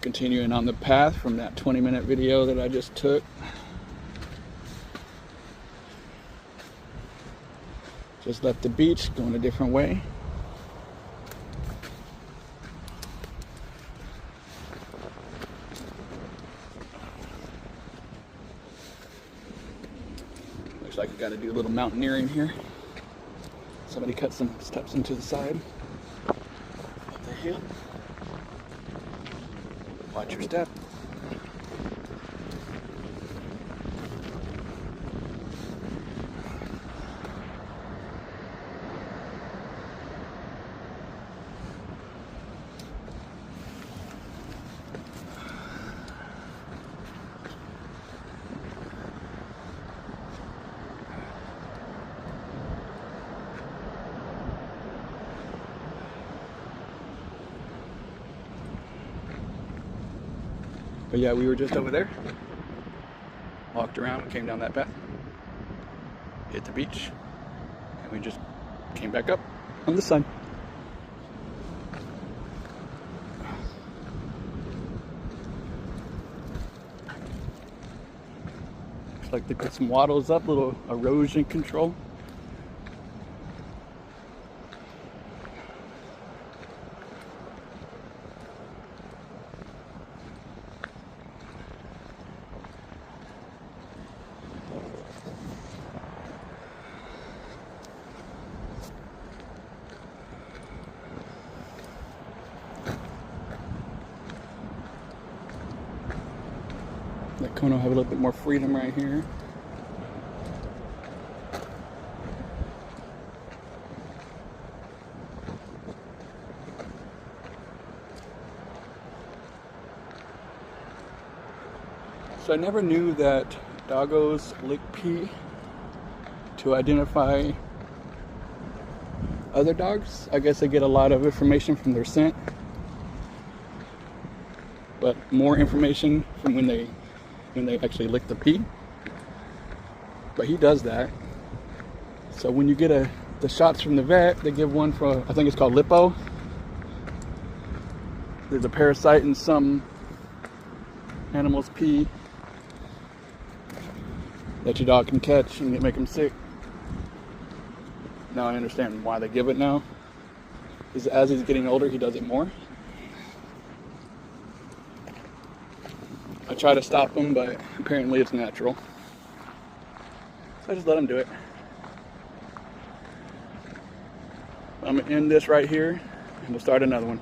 continuing on the path from that 20-minute video that I just took. Just left the beach, going a different way. Looks like I got to do a little mountaineering here. Somebody cut some steps into the side of the hill. Watch your step. But yeah, we were just over there, walked around, came down that path, hit the beach, and we just came back up on this side. Looks like they put some wattles up, little erosion control. Let Kono have a little bit more freedom right here. So I never knew that doggos lick pee to identify other dogs. I guess they get a lot of information from their scent, but more information from when they actually lick the pee. But he does that. So when you get the shots from the vet, they give one for, I think it's called lipo. There's a parasite in some animals' pee that your dog can catch and make him sick. Now I understand why they give it now. Because as he's getting older, he does it more. I try to stop him, but apparently it's natural. So I just let him do it. I'm gonna end this right here and we'll start another one.